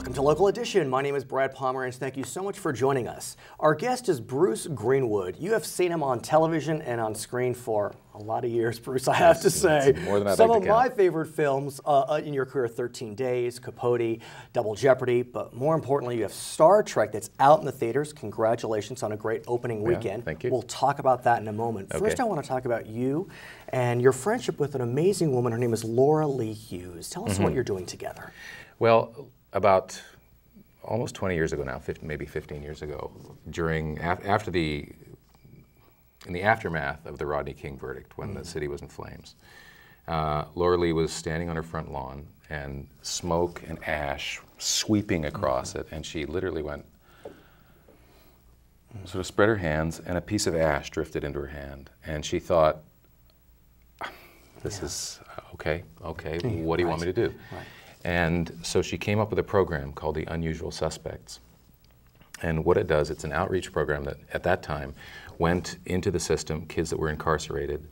Welcome to Local Edition. My name is Brad Pomerance. Thank you so much for joining us. Our guest is Bruce Greenwood. You have seen him on television and on screen for a lot of years, Bruce, I have to say. More than I'd Some like of to count. my favorite films in your career, 13 Days, Capote, Double Jeopardy, but more importantly, you have Star Trek that's out in the theaters. Congratulations on a great opening weekend. Thank you. We'll talk about that in a moment. Okay. First, I want to talk about you and your friendship with an amazing woman. Her name is Laura Lee Hughes. Tell us what you're doing together. Well, about almost 20 years ago now, maybe 15 years ago, in the aftermath of the Rodney King verdict, when the city was in flames, Laura Lee was standing on her front lawn and smoke and ash sweeping across it, and she literally went, sort of spread her hands, and a piece of ash drifted into her hand, and she thought, this is okay, what do you want me to do? Right. And so she came up with a program called the Unusual Suspects. And what it does, it's an outreach program that at that time went into the system, kids that were incarcerated,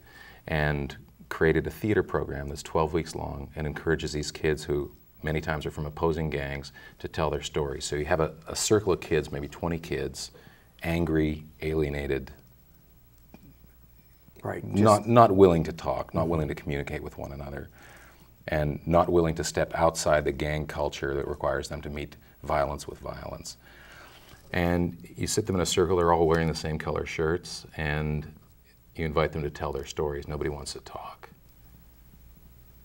and created a theater program that's 12 weeks long and encourages these kids who many times are from opposing gangs to tell their stories. So you have a circle of kids, maybe 20 kids, angry, alienated, Right. not willing to talk, not willing to communicate with one another, and not willing to step outside the gang culture that requires them to meet violence with violence. And you sit them in a circle, they're all wearing the same color shirts, and you invite them to tell their stories. Nobody wants to talk.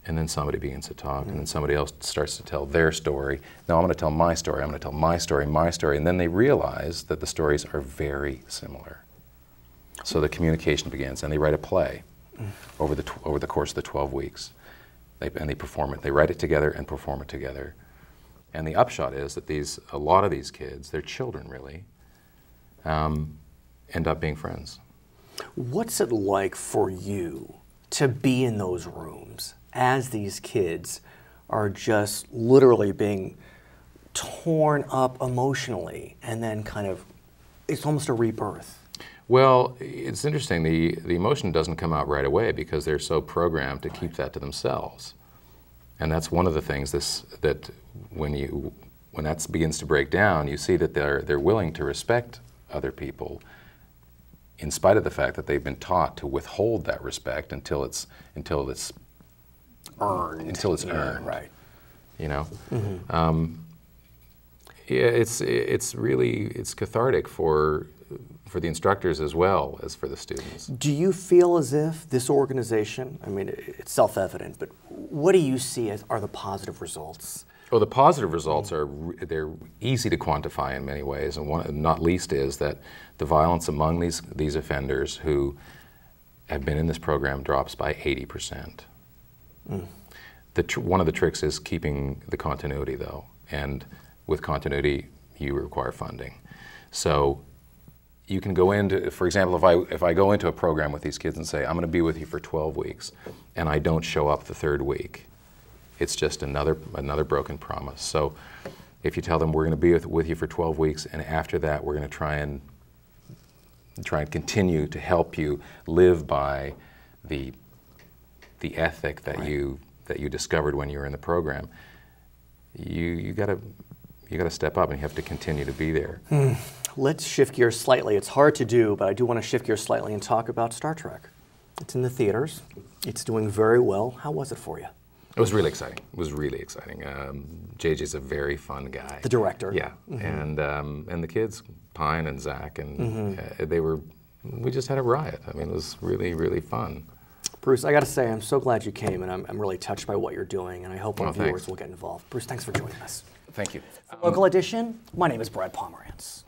And then somebody begins to talk, and then somebody else starts to tell their story. Now I'm going to tell my story, I'm going to tell my story, and then they realize that the stories are very similar. So the communication begins, and they write a play over the course of the 12 weeks. And they perform it. They write it together and perform it together. And the upshot is that a lot of these kids, they're children really, end up being friends. What's it like for you to be in those rooms as these kids are just literally being torn up emotionally, and then kind of, it's almost a rebirth? Well, it's interesting. The emotion doesn't come out right away because they're so programmed to keep that to themselves. And that's one of the things that when that begins to break down, you see that they're willing to respect other people in spite of the fact that they've been taught to withhold that respect until it's Earned. Until it's earned. Right. You know? Yeah, it's really cathartic for the instructors as well as for the students. Do you feel as if this organization, I mean, it's self-evident, but what do you see as are the positive results? Well, the positive results they're easy to quantify in many ways, and one, not least, is that the violence among these offenders who have been in this program drops by 80%. One of the tricks is keeping the continuity, though, and with continuity, you require funding. So you can go into, for example, if I go into a program with these kids and say, I'm going to be with you for 12 weeks, and I don't show up the third week, it's just another broken promise. So if you tell them we're going to be with you for 12 weeks, and after that we're going to try and continue to help you live by the ethic that you discovered when you were in the program, you got to step up, and you have to continue to be there. Let's shift gears slightly. It's hard to do, but I do want to shift gears slightly and talk about Star Trek. It's in the theaters. It's doing very well. How was it for you? It was really exciting. It was really exciting. JJ's a very fun guy. The director. Yeah, and the kids, Pine and Zach, and we just had a riot. I mean, it was really, really fun. Bruce, I got to say, I'm so glad you came, and I'm really touched by what you're doing, and I hope our viewers will get involved. Bruce, thanks for joining us. Thank you. Local Edition, my name is Brad Pomerance.